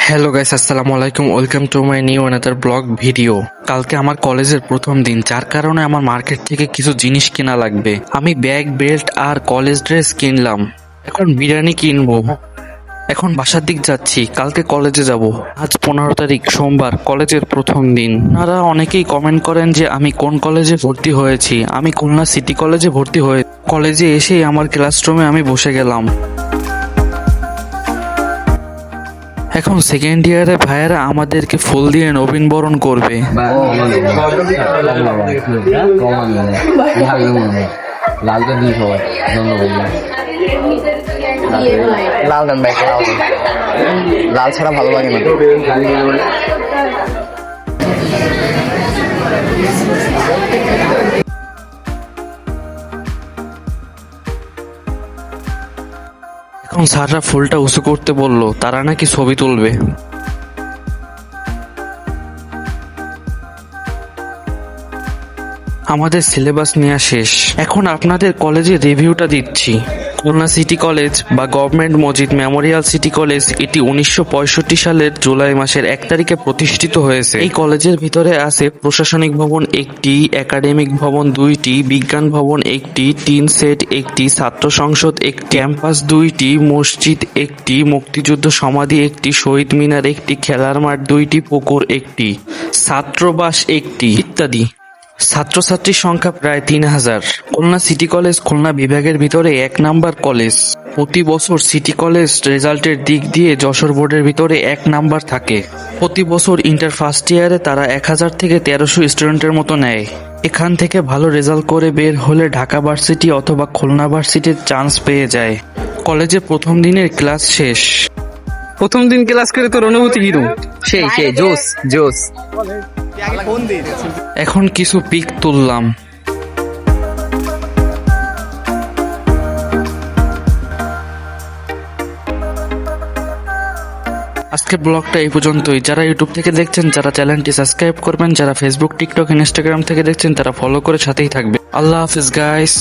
Hello guys, আসসালামু আলাইকুম। Welcome to my new another blog video. কালকে আমার কলেজের প্রথম দিন, যার কারণে আমার মার্কেট থেকে কিছু জিনিস কেনা লাগবে। আমি ব্যাগ, বেল্ট আর কলেজ ড্রেস কিনলাম। এখন বিরিয়ানি কিনবো। এখন বাসার দিক যাচ্ছি, কালকে কলেজে যাব। আজ 15 তারিখ সোমবার, কলেজের প্রথম দিন। আপনারা অনেকেই কমেন্ট করেন যে আমি কোন কলেজে ভর্তি হয়েছি। আমি খুলনা সিটি কলেজে ভর্তি হয়ে কলেজে এসেই আমার ক্লাসরুমে আমি বসে গেলাম। এখন সেকেন্ড ইয়ারে ভাইয়েরা আমাদেরকে ফুল দিয়ে নবীন বরণ করবে। লাল দেন ভাই, লাল ছাড়া ভালো লাগে না। এখন স্যাররা ফুলটা উঁচু করতে বললো, তারা নাকি ছবি তুলবে। আমাদের সিলেবাস নেওয়া শেষ। এখন আপনাদের কলেজের রিভিউটা দিচ্ছি। খুলনা সিটি কলেজ বা government Majid Memorial city college এটি 1965 সালের জুলাই মাসের 1 তারিখে প্রতিষ্ঠিত হয়েছে। এই কলেজের ভিতরে আছে প্রশাসনিক ভবন একটি, একাডেমিক ভবন 2টি, বিজ্ঞান ভবন একটি, টিন সেট একটি, ছাত্র সংসদ একটি, ক্যাম্পাস 2টি, মসজিদ একটি, মুক্তিযুদ্ধ সমাধি একটি, শহীদ মিনার একটি, খেলার মাঠ 2টি, পুকুর একটি, ছাত্রবাস একটি ইত্যাদি। ছাত্রছাত্রীর সংখ্যা প্রায় 3000। খুলনা সিটি কলেজ খুলনা বিভাগের ভিতরে 1 নাম্বার কলেজ। প্রতি বছর সিটি কলেজ রেজাল্টের দিক দিয়ে যশোর বোর্ডের ভিতরে 1 নাম্বার থাকে। প্রতি বছর ইন্টার ফার্স্ট ইয়ারে তারা 1000 থেকে 1300 স্টুডেন্টের মতো নেয়। এখান থেকে ভালো রেজাল্ট করে বের হলে ঢাকা ভার্সিটি অথবা খুলনা ভার্সিটির চান্স পেয়ে যায়। কলেজে প্রথম দিনের ক্লাস শেষ। প্রথম দিন ক্লাস করে তোর অনুভূতি কিরকম? সেই জোস জোস। এখন কিছু পিক তুললাম। আজকের ব্লগটা এই পর্যন্তই। যারা ইউটিউব থেকে দেখছেন, যারা চ্যানেলটি সাবস্ক্রাইব করবেন, যারা ফেসবুক, টিকটক, ইনস্টাগ্রাম থেকে দেখছেন, তারা ফলো করে সাথেই থাকবে। আল্লাহ হাফিজ গাইস।